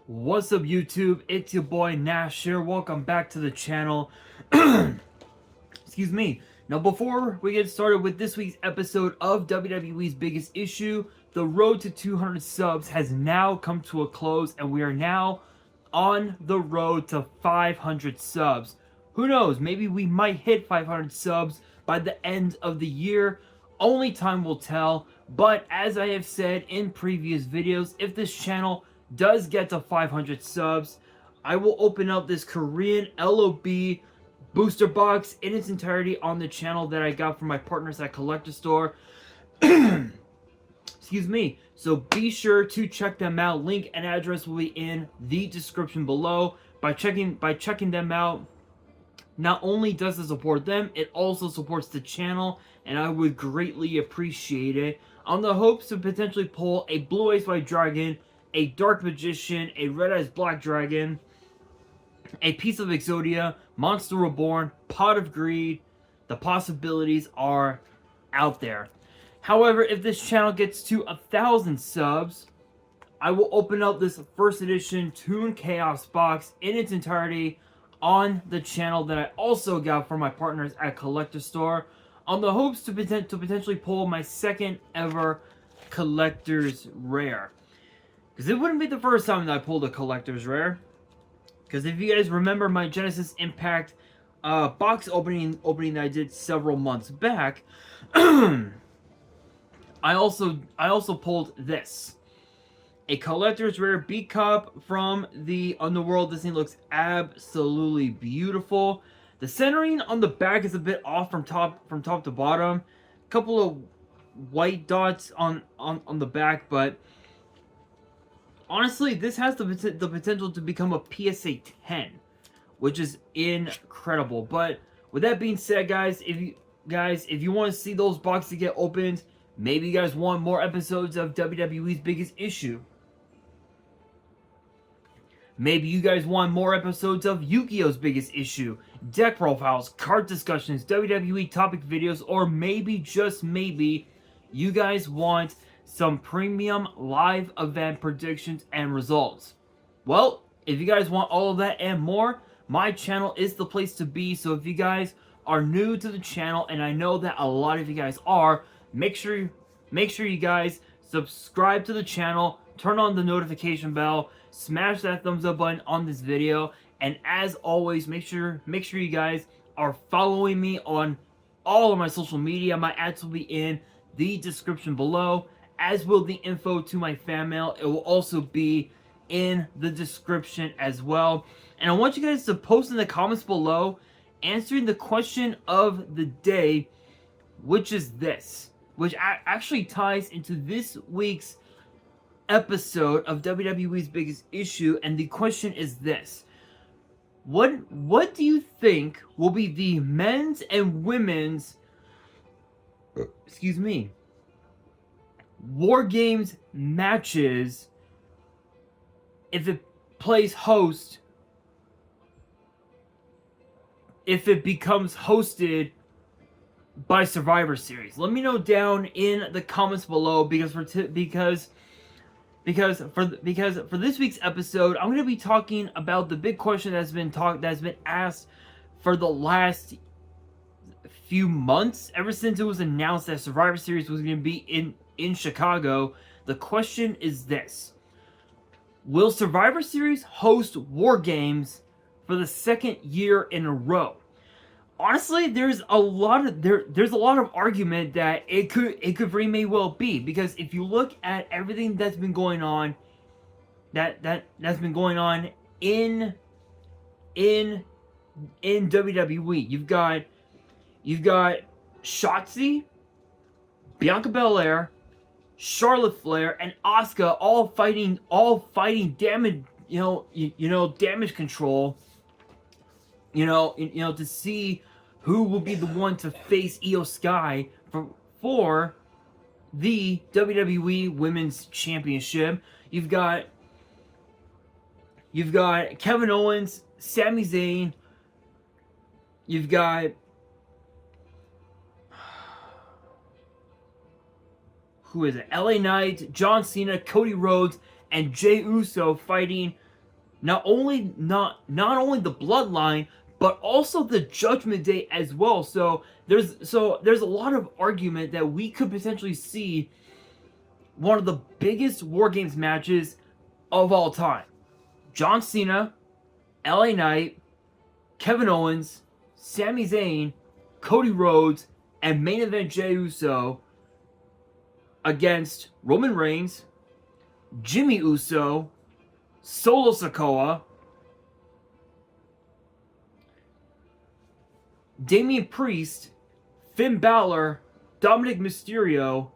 What's up, YouTube? It's your boy Nash here. Welcome back to the channel. Excuse me. Now, before we get started with this week's episode of WWE's Biggest Issue, the road to 200 subs has now come to a close, and we are now on the road to 500 subs. Who knows? Maybe we might hit 500 subs by the end of the year. Only time will tell. But as I have said in previous videos, if this channel does get to 500 subs, I will open up this Korean LOB booster box in its entirety on the channel that I got from my partners at Collector Store. Excuse me. So be sure to check them out. Link and address will be in the description below. By checking them out, not only does it support them, it also supports the channel, and I would greatly appreciate it. On the hopes to potentially pull a Blue Eyes White Dragon, a Dark Magician, a Red Eyes Black Dragon, a piece of Exodia, Monster Reborn, Pot of Greed. The possibilities are out there. However, if this channel gets to 1,000 subs, I will open up this first edition Toon Chaos box in its entirety on the channel that I also got from my partners at Collector Store, on the hopes to potentially pull my second ever Collector's Rare. Because it wouldn't be the first time that I pulled a Collector's Rare. Because if you guys remember my Genesis Impact box opening that I did several months back, I also pulled this. A Collector's Rare B-Cup from the Underworld. This thing looks absolutely beautiful. The centering on the back is a bit off from top to bottom. A couple of white dots on the back, but honestly, this has the potential to become a PSA 10, which is incredible. But with that being said, guys, if you want to see those boxes get opened, maybe you guys want more episodes of WWE's Biggest Issue. Maybe you guys want more episodes of Yu-Gi-Oh's Biggest Issue, deck profiles, card discussions, WWE topic videos, or maybe, just maybe, you guys want some premium live event predictions and results. Well, if you guys want all of that and more, my channel is the place to be. So if you guys are new to the channel, and I know that a lot of you guys are, make sure you guys subscribe to the channel, turn on the notification bell, smash that thumbs up button on this video, and as always, make sure you guys are following me on all of my social media. My ads will be in the description below, as will the info to my fan mail. It will also be in the description as well. And I want you guys to post in the comments below answering the question of the day, which is this, which actually ties into this week's episode of WWE's Biggest Issue. And the question is this: what do you think will be the men's and women's WarGames matches if it becomes hosted by Survivor Series? Let me know down in the comments below, because for this week's episode, I'm going to be talking about the big question that's been asked for the last few months, ever since it was announced that Survivor Series was going to be in Chicago. The question is this: will Survivor Series host WarGames for the second year in a row? Honestly, there's a lot of argument that it could very may well be, because if you look at everything that's been going on, that's been going on in WWE, you've got Shotzi, Bianca Belair, Charlotte Flair, and Asuka all fighting damage, damage control, to see who will be the one to face Io Sky for the WWE Women's Championship. You've got Kevin Owens, Sami Zayn. You've got who is it? LA Knight, John Cena, Cody Rhodes, and Jey Uso fighting not only the bloodline, but also the Judgment Day as well. So there's a lot of argument that we could potentially see one of the biggest War Games matches of all time. John Cena, LA Knight, Kevin Owens, Sami Zayn, Cody Rhodes, and main event Jey Uso against Roman Reigns, Jimmy Uso, Solo Sikoa, Damian Priest, Finn Balor, Dominic Mysterio,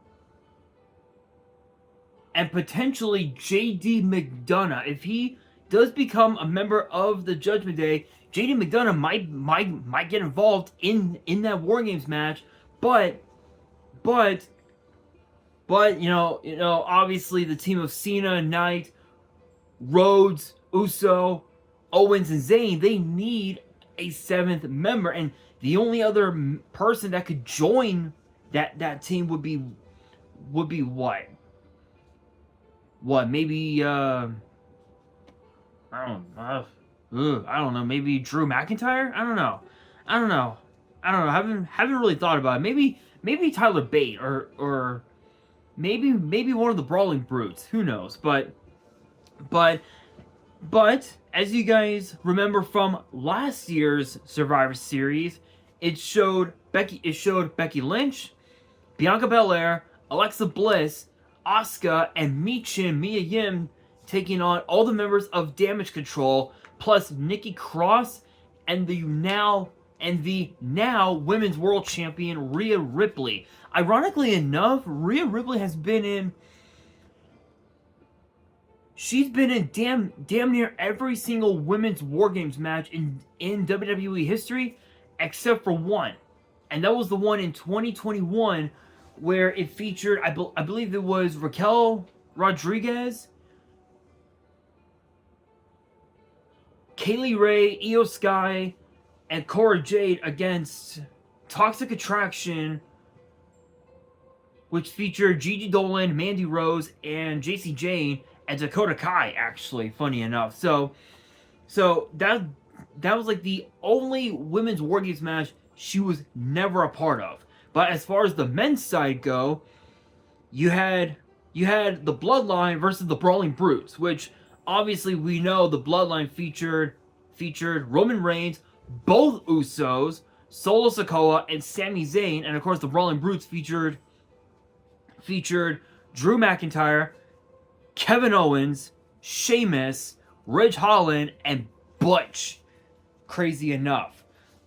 and potentially JD McDonough. If he does become a member of the Judgment Day, JD McDonough might get involved in that War Games match, but obviously the team of Cena, Knight, Rhodes, Uso, Owens, and Zayn, they need a 7th member, and the only other person that could join that team would be what? What, maybe I don't know, maybe Drew McIntyre? I don't know. Haven't really thought about it. Maybe Tyler Bate or maybe one of the Brawling Brutes. Who knows? But as you guys remember from last year's Survivor Series, it showed Becky Lynch, Bianca Belair, Alexa Bliss, Asuka, and Mia Yim taking on all the members of Damage Control, plus Nikki Cross and the now Women's World Champion Rhea Ripley. Ironically enough, Rhea Ripley has been in. She's been in damn near every single Women's War Games match in WWE history, except for one, and that was the one in 2021 where it featured, I believe it was Raquel Rodriguez, Kaylee Ray, Io Sky, and Cora Jade against Toxic Attraction, which featured Gigi Dolan, Mandy Rose, and JC Jane, and Dakota Kai, actually, funny enough. So that was like the only Women's War Games match she was never a part of. But as far as the men's side go, you had the Bloodline versus the Brawling Brutes, which obviously we know the Bloodline featured Roman Reigns, both Usos, Solo Sikoa, and Sami Zayn, and of course the Brawling Brutes featured Drew McIntyre, Kevin Owens, Sheamus, Ridge Holland, and Butch. Crazy enough.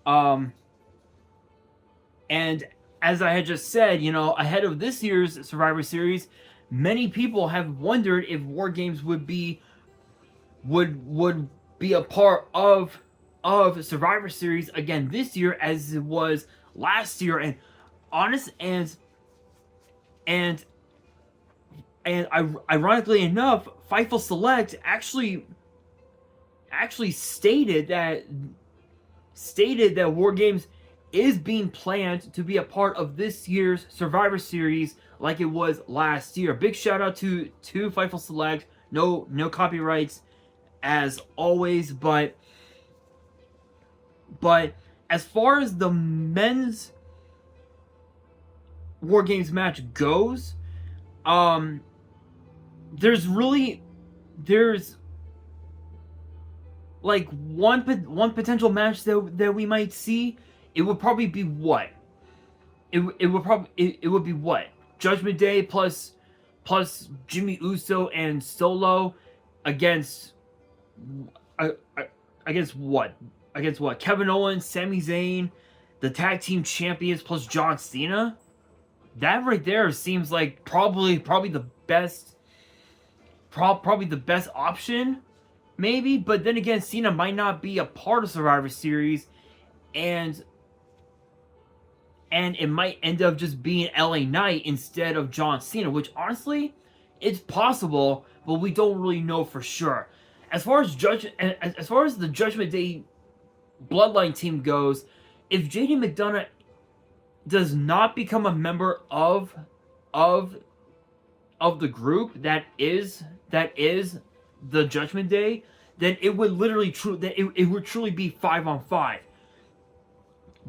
And as I had just said, ahead of this year's Survivor Series, many people have wondered if War Games would be a part of Survivor Series again this year as it was last year. And ironically enough, Fightful Select actually stated that War Games is being planned to be a part of this year's Survivor Series like it was last year. Big shout out to Fightful Select. No copyrights as always, but as far as the men's War Games match goes, there's like one potential match that we might see. It would probably be what? It would be what? Judgment Day plus Jimmy Uso and Solo against what? Against what? Kevin Owens, Sami Zayn, the tag team champions plus John Cena. That right there seems like probably the best option, maybe. But then again, Cena might not be a part of Survivor Series, and it might end up just being LA Knight instead of John Cena, which honestly, it's possible, but we don't really know for sure. As far as the Judgment Day Bloodline team goes, if JD McDonough does not become a member of the group that is the Judgment Day, then it would literally it would truly be 5-on-5.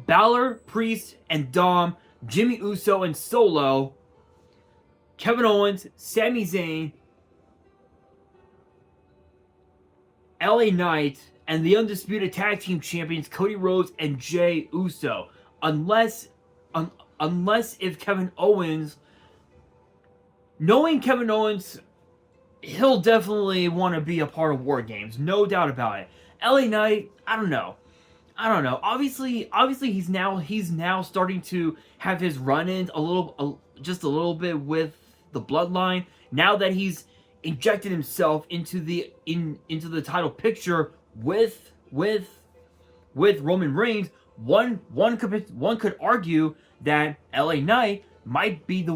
Balor, Priest, and Dom, Jimmy Uso and Solo, Kevin Owens, Sami Zayn, LA Knight, and the Undisputed Tag Team Champions Cody Rhodes and Jey Uso. Unless if Kevin Owens, knowing Kevin Owens, he'll definitely want to be a part of WarGames, no doubt about it. LA Knight, I don't know. Obviously, he's now starting to have his run-ins just a little bit with the Bloodline. Now that he's injected himself into the title picture with Roman Reigns, one could argue that LA Knight might be the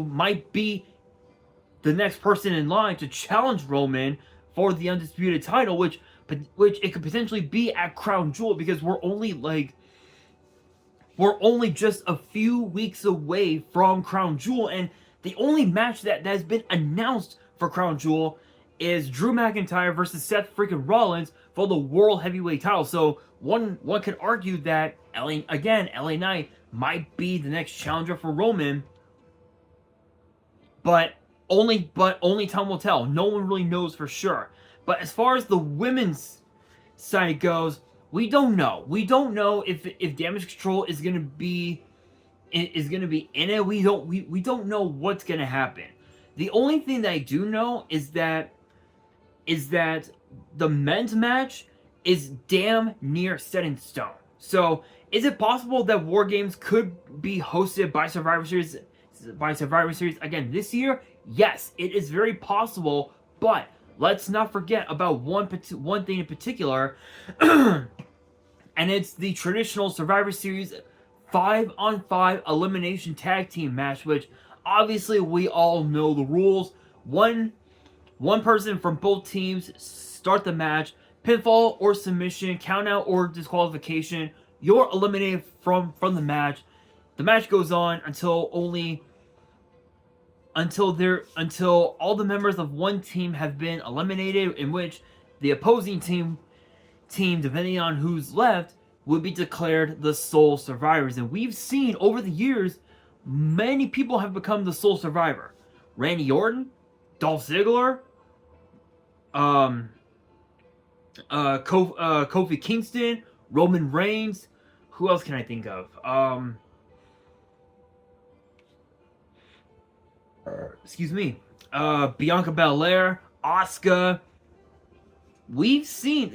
next person in line to challenge Roman for the undisputed title, which it could potentially be at Crown Jewel, because we're only just a few weeks away from Crown Jewel, and the only match that has been announced for Crown Jewel is Drew McIntyre versus Seth freaking Rollins for the World Heavyweight title. So one could argue that LA Knight might be the next challenger for Roman, but only time will tell. No one really knows for sure. But as far as the women's side goes, we don't know. We don't know if Damage Control is gonna be in it. We don't know what's gonna happen. The only thing that I do know is that the men's match is damn near set in stone. So is it possible that WarGames could be hosted by Survivor Series again this year? Yes, it is very possible, but let's not forget about one thing in particular, and it's the traditional Survivor Series 5-on-5 elimination tag team match, which obviously we all know the rules. One person from both teams start the match, pinfall or submission, countout or disqualification, you're eliminated from the match. The match goes on until all the members of one team have been eliminated, in which the opposing team, depending on who's left, will be declared the sole survivors. And we've seen over the years, many people have become the sole survivor. Randy Orton, Dolph Ziggler, Kofi Kingston, Roman Reigns. Who else can I think of? Excuse me. Bianca Belair, Asuka. We've seen,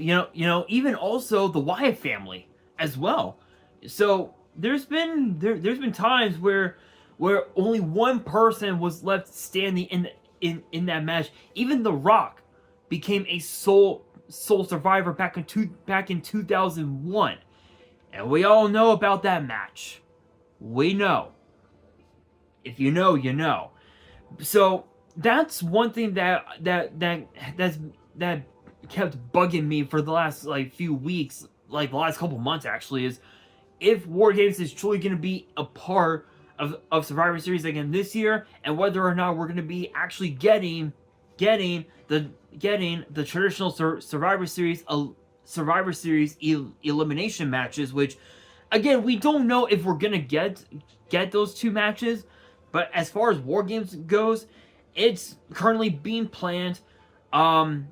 even also the Wyatt family as well. So there's been times where only one person was left standing in that match. Even The Rock became a sole survivor back in 2001, and we all know about that match. We know. If you know, you know. So that's one thing that kept bugging me for the last few weeks, the last couple months actually, is if WarGames is truly going to be a part of Survivor Series again this year, and whether or not we're going to be actually getting the traditional Survivor Series elimination matches, which again we don't know if we're going to get those two matches. But as far as WarGames goes, it's currently being planned. I'm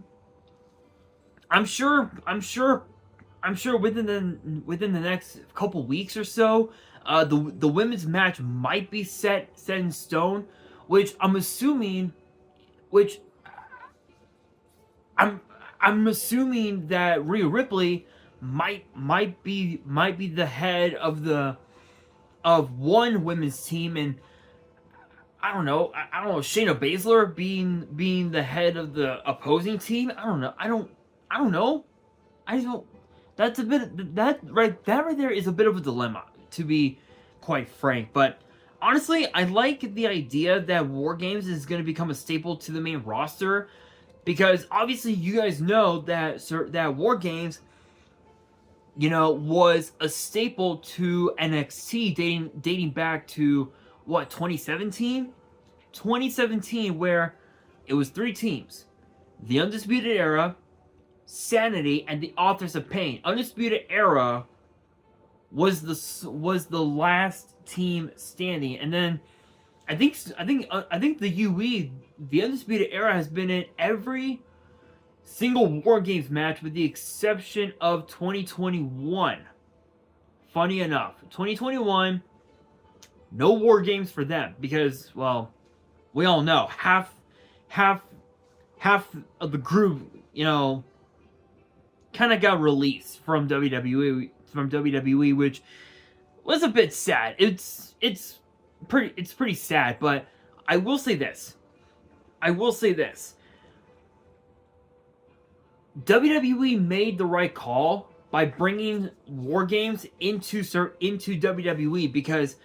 sure within the next couple weeks or so, the women's match might be set in stone, which I'm assuming that Rhea Ripley might be the head of one women's team, and I don't know, Shayna Baszler being the head of the opposing team. I don't know. That's a bit, that right there is a bit of a dilemma, to be quite frank. But honestly, I like the idea that WarGames is going to become a staple to the main roster, because obviously you guys know that WarGames, was a staple to NXT dating back to 2017? 2017, where it was 3 teams: the Undisputed Era, Sanity, and the Authors of Pain. Undisputed Era was the last team standing, and then I think the UE, the Undisputed Era, has been in every single WarGames match with the exception of 2021. Funny enough, 2021, no WarGames for them because, well, we all know half of the group, kind of got released from WWE, which was a bit sad. It's pretty sad, but I will say this. WWE made the right call by bringing WarGames into WWE because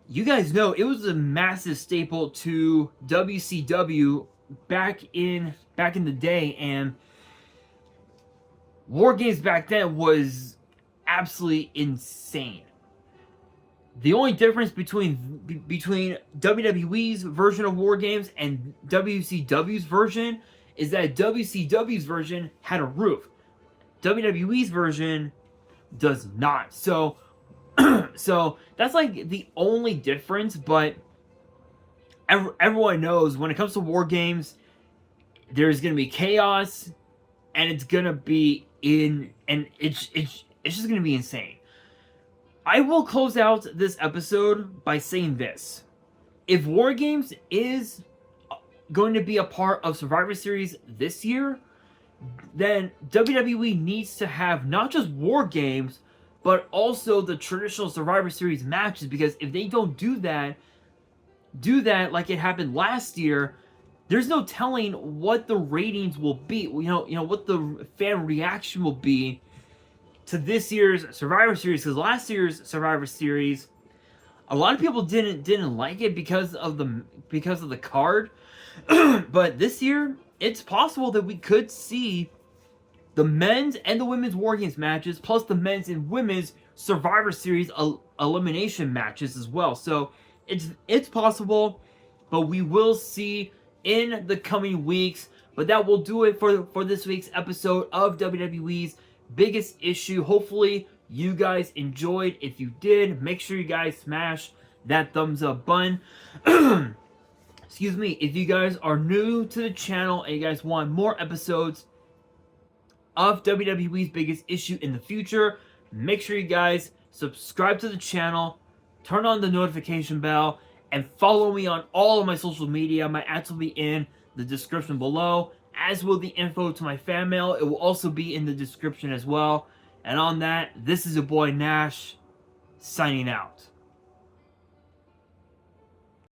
you guys know it was a massive staple to WCW back in the day, and WarGames back then was absolutely insane. The only difference between WWE's version of WarGames and WCW's version is that WCW's version had a roof. WWE's version does not. So that's like the only difference, but everyone knows when it comes to WarGames, there's going to be chaos, and it's going to be it's just going to be insane. I will close out this episode by saying this. If WarGames is going to be a part of Survivor Series this year, then WWE needs to have not just WarGames, but also the traditional Survivor Series matches, because if they don't do that like it happened last year, there's no telling what the ratings will be. What the fan reaction will be to this year's Survivor Series, because last year's Survivor Series, a lot of people didn't like it because of the card. But this year, it's possible that we could see the men's and the women's WarGames matches, plus the men's and women's Survivor Series elimination matches as well. So it's possible, but we will see in the coming weeks. But that will do it for this week's episode of WWE's Biggest Issue. Hopefully you guys enjoyed. If you did, make sure you guys smash that thumbs up button. Excuse me. If you guys are new to the channel and you guys want more episodes of WWE's Biggest Issue in the future, make sure you guys subscribe to the channel, turn on the notification bell, and follow me on all of my social media. My ads will be in the description below, as will the info to my fan mail. It will also be in the description as well. And on that, this is your boy Nash, signing out.